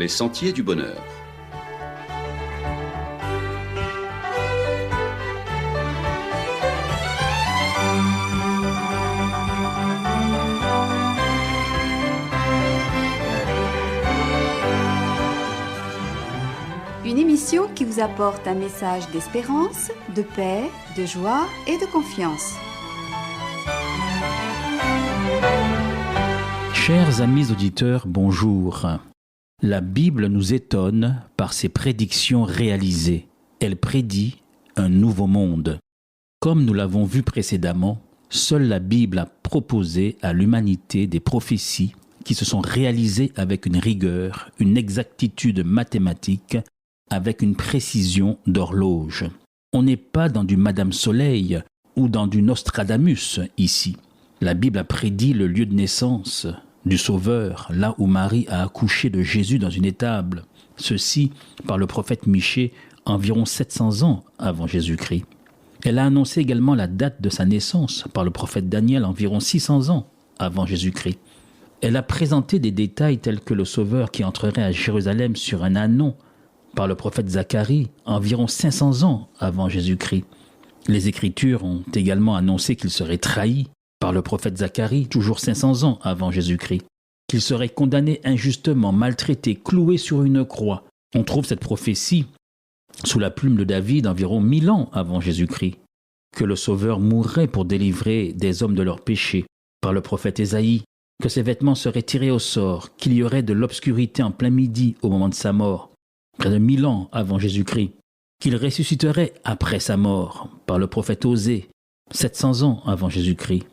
les sentiers du bonheur. Une émission qui vous apporte un message d'espérance, de paix, de joie et de confiance. Chers amis auditeurs, bonjour. La Bible nous étonne par ses prédictions réalisées. Elle prédit un nouveau monde. Comme nous l'avons vu précédemment, seule la Bible a proposé à l'humanité des prophéties qui se sont réalisées avec une rigueur, une exactitude mathématique, avec une précision d'horloge. On n'est pas dans du Madame Soleil ou dans du Nostradamus ici. La Bible a prédit le lieu de naissance du Sauveur, là où Marie a accouché de Jésus dans une étable. Ceci par le prophète Michée environ 700 ans avant Jésus-Christ. Elle a annoncé également la date de sa naissance par le prophète Daniel environ 600 ans avant Jésus-Christ. Elle a présenté des détails tels que le Sauveur qui entrerait à Jérusalem sur un ânon par le prophète Zacharie environ 500 ans avant Jésus-Christ. Les Écritures ont également annoncé qu'il serait trahi par le prophète Zacharie toujours 500 ans avant Jésus-Christ, qu'il serait condamné injustement, maltraité, cloué sur une croix. On trouve cette prophétie sous la plume de David environ 1000 ans avant Jésus-Christ, que le Sauveur mourrait pour délivrer des hommes de leurs péchés par le prophète Ésaïe, que ses vêtements seraient tirés au sort, qu'il y aurait de l'obscurité en plein midi au moment de sa mort, près de 1000 ans avant Jésus-Christ, qu'il ressusciterait après sa mort par le prophète Osée, 700 ans avant Jésus-Christ,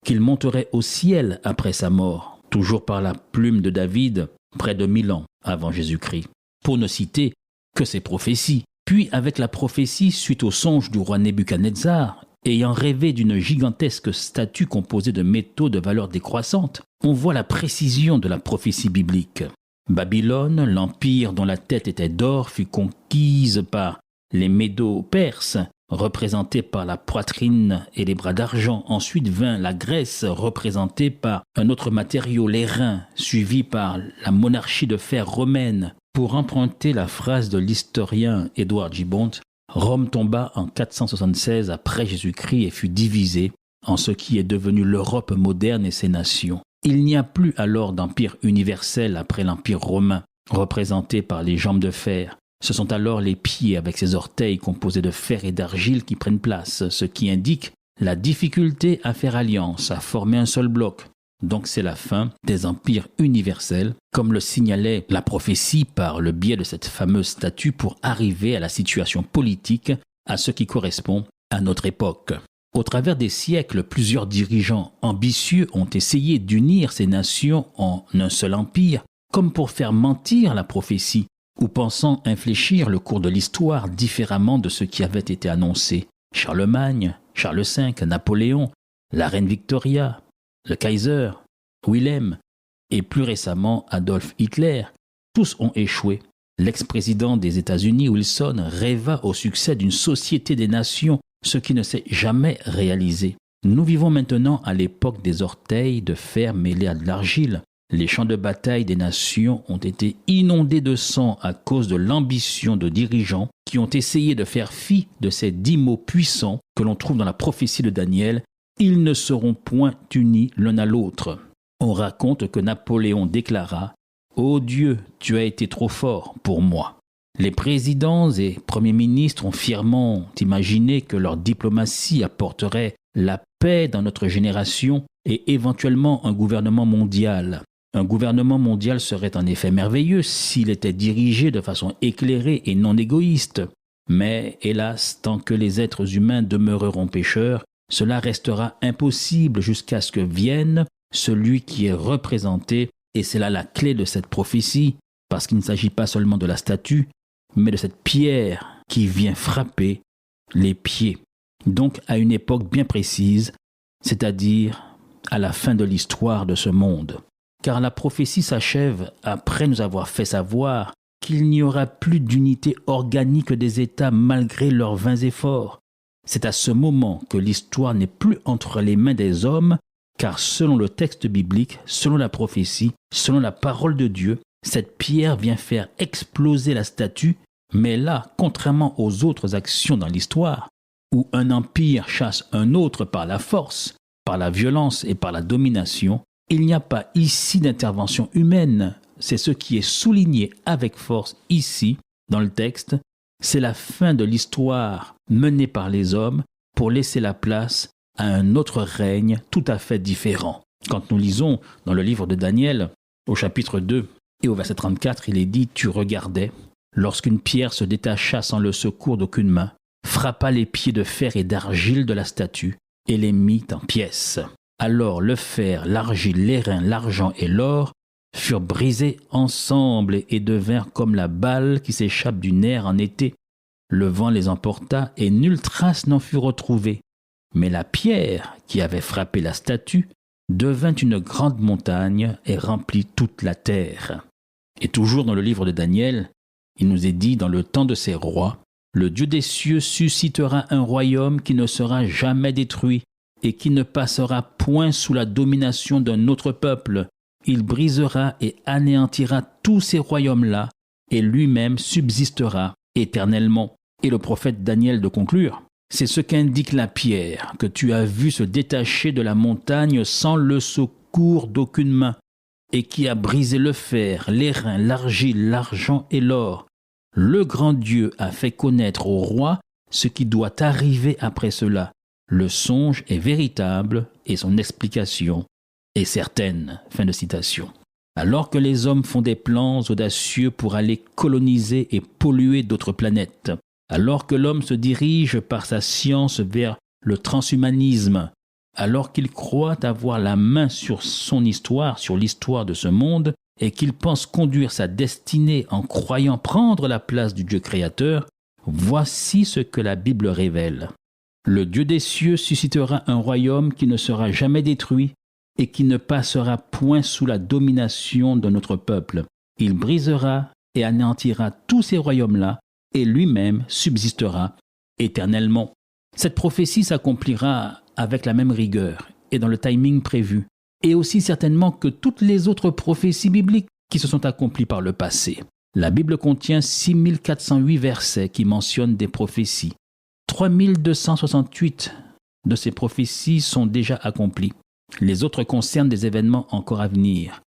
qu'il monterait au ciel après sa mort, toujours par la plume de David, près de 1000 ans avant Jésus-Christ, pour ne citer que ces prophéties. Puis avec la prophétie suite au songe du roi Nebuchadnezzar, ayant rêvé d'une gigantesque statue composée de métaux de valeur décroissante, on voit la précision de la prophétie biblique. Babylone, l'empire dont la tête était d'or, fut conquise par les Médo-Perses, représentés par la poitrine et les bras d'argent. Ensuite vint la Grèce, représentée par un autre matériau, les reins, suivi par la monarchie de fer romaine. Pour emprunter la phrase de l'historien Edward Gibbon, Rome tomba en 476 après Jésus-Christ et fut divisée en ce qui est devenu l'Europe moderne et ses nations. Il n'y a plus alors d'empire universel après l'empire romain, représenté par les jambes de fer. Ce sont alors les pieds avec ses orteils composés de fer et d'argile qui prennent place, ce qui indique la difficulté à faire alliance, à former un seul bloc. Donc c'est la fin des empires universels, comme le signalait la prophétie par le biais de cette fameuse statue pour arriver à la situation politique, à ce qui correspond à notre époque. Au travers des siècles, plusieurs dirigeants ambitieux ont essayé d'unir ces nations en un seul empire, comme pour faire mentir la prophétie, ou pensant infléchir le cours de l'histoire différemment de ce qui avait été annoncé. Charlemagne, Charles V, Napoléon, la reine Victoria, le Kaiser, Wilhelm et plus récemment Adolf Hitler, tous ont échoué. L'ex-président des États-Unis, Wilson, rêva au succès d'une société des nations, ce qui ne s'est jamais réalisé. Nous vivons maintenant à l'époque des orteils de fer mêlés à de l'argile. Les champs de bataille des nations ont été inondés de sang à cause de l'ambition de dirigeants qui ont essayé de faire fi de ces 10 mots puissants que l'on trouve dans la prophétie de Daniel. Ils ne seront point unis l'un à l'autre. On raconte que Napoléon déclara « Ô Dieu, tu as été trop fort pour moi ». Les présidents et premiers ministres ont fièrement imaginé que leur diplomatie apporterait la paix dans notre génération et éventuellement un gouvernement mondial. Un gouvernement mondial serait en effet merveilleux s'il était dirigé de façon éclairée et non égoïste. Mais hélas, tant que les êtres humains demeureront pécheurs, cela restera impossible jusqu'à ce que vienne celui qui est représenté, et c'est là la clé de cette prophétie, parce qu'il ne s'agit pas seulement de la statue, mais de cette pierre qui vient frapper les pieds. Donc à une époque bien précise, c'est-à-dire à la fin de l'histoire de ce monde. Car la prophétie s'achève après nous avoir fait savoir qu'il n'y aura plus d'unité organique des États malgré leurs vains efforts. C'est à ce moment que l'histoire n'est plus entre les mains des hommes, car selon le texte biblique, selon la prophétie, selon la parole de Dieu, Cette pierre vient faire exploser la statue, mais là, contrairement aux autres actions dans l'histoire, où un empire chasse un autre par la force, par la violence et par la domination, il n'y a pas ici d'intervention humaine. C'est ce qui est souligné avec force ici, dans le texte. C'est la fin de l'histoire menée par les hommes pour laisser la place à un autre règne tout à fait différent. Quand nous lisons dans le livre de Daniel, au chapitre 2 et au verset 34, il est dit « Tu regardais, lorsqu'une pierre se détacha sans le secours d'aucune main, frappa les pieds de fer et d'argile de la statue et les mit en pièces. Alors le fer, l'argile, l'airain, l'argent et l'or furent brisés ensemble et devinrent comme la balle qui s'échappe du nerf en été. Le vent les emporta et nulle trace n'en fut retrouvée. Mais la pierre qui avait frappé la statue devint une grande montagne et remplit toute la terre. » Et toujours dans le livre de Daniel, il nous est dit, dans le temps de ces rois, « Le Dieu des cieux suscitera un royaume qui ne sera jamais détruit et qui ne passera point sous la domination d'un autre peuple. Il brisera et anéantira tous ces royaumes-là et lui-même subsistera éternellement. » Et le prophète Daniel de conclure, « C'est ce qu'indique la pierre que tu as vue se détacher de la montagne sans le secours d'aucune main, et qui a brisé le fer, l'airain, l'argile, l'argent et l'or. Le grand Dieu a fait connaître au roi ce qui doit arriver après cela. Le songe est véritable et son explication est certaine. » Fin de citation. Alors que les hommes font des plans audacieux pour aller coloniser et polluer d'autres planètes, alors que l'homme se dirige par sa science vers le transhumanisme, alors qu'il croit avoir la main sur son histoire, sur l'histoire de ce monde, et qu'il pense conduire sa destinée en croyant prendre la place du Dieu créateur, voici ce que la Bible révèle. Le Dieu des cieux suscitera un royaume qui ne sera jamais détruit et qui ne passera point sous la domination de notre peuple. Il brisera et anéantira tous ces royaumes-là et lui-même subsistera éternellement. Cette prophétie s'accomplira avec la même rigueur et dans le timing prévu, et aussi certainement que toutes les autres prophéties bibliques qui se sont accomplies par le passé. La Bible contient 6408 versets qui mentionnent des prophéties. 3268 de ces prophéties sont déjà accomplies. Les autres concernent des événements encore à venir.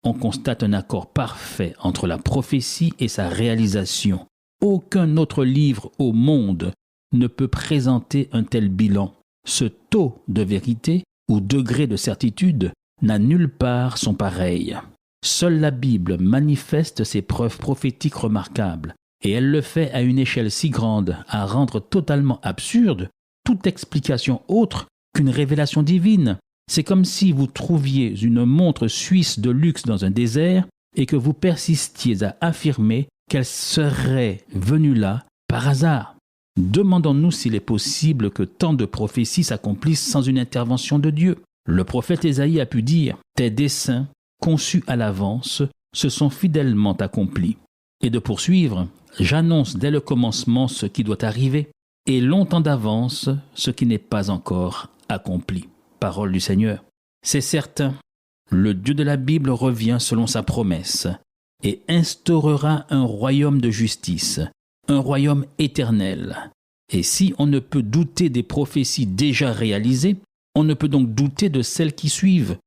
On constate un accord parfait entre la prophétie et sa réalisation. Aucun autre livre au monde ne peut présenter un tel bilan. Ce taux de vérité ou degré de certitude n'a nulle part son pareil. Seule la Bible manifeste ses preuves prophétiques remarquables, et elle le fait à une échelle si grande à rendre totalement absurde toute explication autre qu'une révélation divine. C'est comme si vous trouviez une montre suisse de luxe dans un désert et que vous persistiez à affirmer qu'elle serait venue là par hasard. Demandons-nous s'il est possible que tant de prophéties s'accomplissent sans une intervention de Dieu. Le prophète Ésaïe a pu dire « Tes desseins, conçus à l'avance, se sont fidèlement accomplis. » Et de poursuivre « J'annonce dès le commencement ce qui doit arriver, et longtemps d'avance ce qui n'est pas encore accompli. » Parole du Seigneur. C'est certain, le Dieu de la Bible revient selon sa promesse et instaurera un royaume de justice, un royaume éternel. Et si on ne peut douter des prophéties déjà réalisées, on ne peut donc douter de celles qui suivent,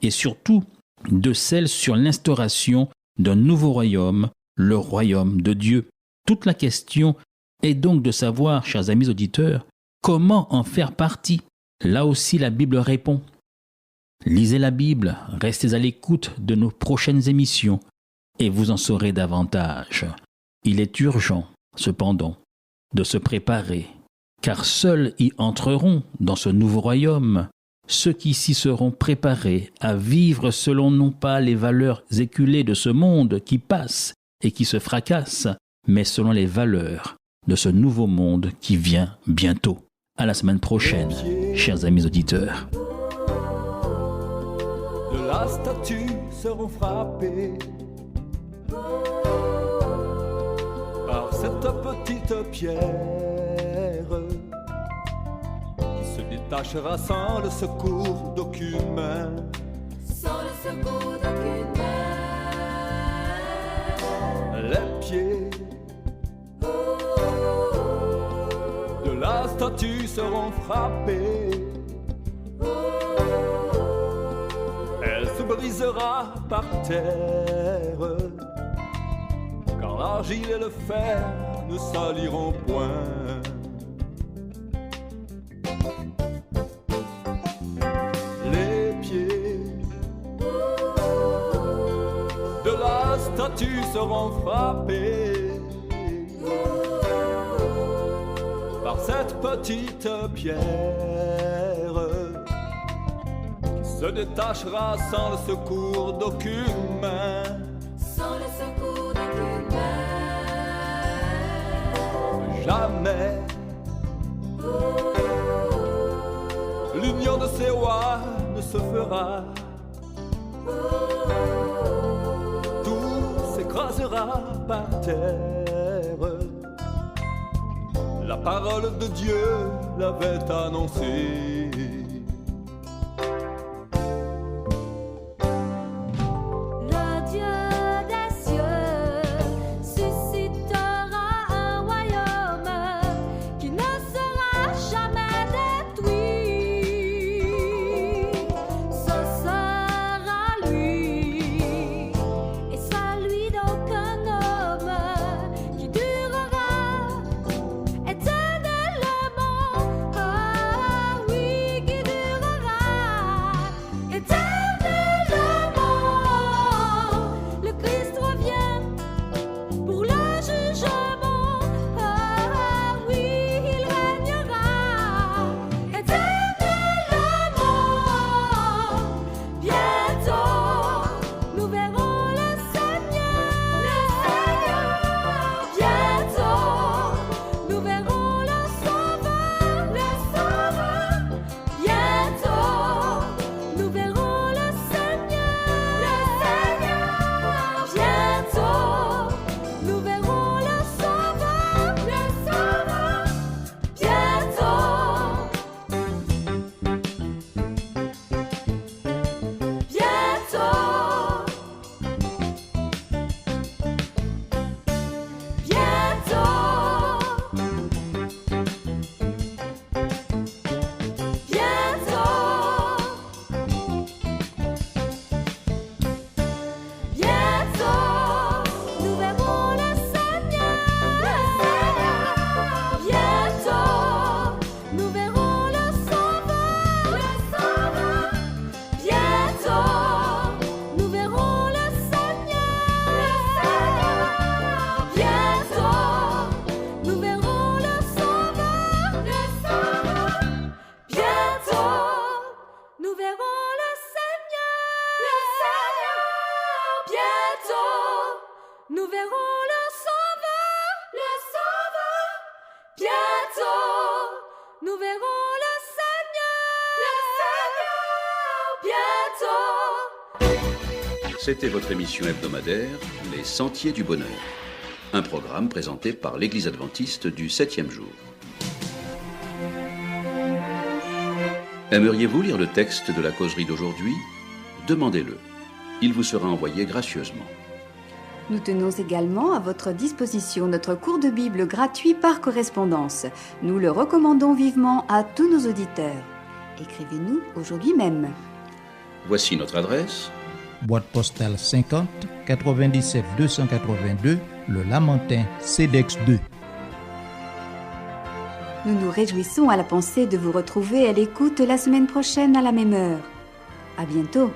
et surtout de celles sur l'instauration d'un nouveau royaume, le royaume de Dieu. Toute la question est donc de savoir, chers amis auditeurs, comment en faire partie. Là aussi, la Bible répond. Lisez la Bible, restez à l'écoute de nos prochaines émissions et vous en saurez davantage. Il est urgent, cependant, de se préparer, car seuls y entreront dans ce nouveau royaume ceux qui s'y seront préparés à vivre selon non pas les valeurs éculées de ce monde qui passe et qui se fracasse, mais selon les valeurs de ce nouveau monde qui vient bientôt. À la semaine prochaine, chers amis auditeurs. De la statue seront frappés par cette petite pierre qui se détachera sans le secours d'aucune main. Sans le secours d'aucune main. pieds de la statue seront frappés. Elle se brisera par terre, car l'argile et le fer ne saliront point. Les pieds de la statue seront frappés par cette petite pierre qui se détachera sans le secours d'aucune main. Sans le secours d'aucune main. Jamais l'union de ces rois ne se fera. Tout s'écrasera par terre. La parole de Dieu l'avait annoncé. Le Dieu des cieux suscitera un royaume qui ne sera jamais détruit. Ce sera lui et celui d'aucun homme qui durera éternellement. Ah oui, qui durera éternellement. Le Christ revient pour le jugement. Ah oui, il régnera éternellement. Bientôt, nous verrons le Seigneur. Bientôt, nous verrons le Sauveur. Bientôt, nous verrons le Seigneur. Bientôt, nous verrons le Sauveur. Bientôt, nous verrons le Seigneur. Bientôt, nous verrons le Sauveur. Bientôt, nous verrons le Seigneur. Bientôt, nous verrons le Sauveur. Bientôt, nous verrons le Seigneur. Bientôt, nous verrons le Sauveur. Bientôt, nous verrons le Seigneur. Bientôt. C'était votre émission hebdomadaire Les Sentiers du Bonheur, un programme présenté par l'Église adventiste du 7e jour. Aimeriez-vous lire le texte de la causerie d'aujourd'hui ? Demandez-le. Il vous sera envoyé gracieusement. Nous tenons également à votre disposition notre cours de Bible gratuit par correspondance. Nous le recommandons vivement à tous nos auditeurs. Écrivez-nous aujourd'hui même. Voici notre adresse. Boîte postale 50 97 282, Le Lamentin, CEDEX 2. Nous nous réjouissons à la pensée de vous retrouver à l'écoute la semaine prochaine à la même heure. À bientôt.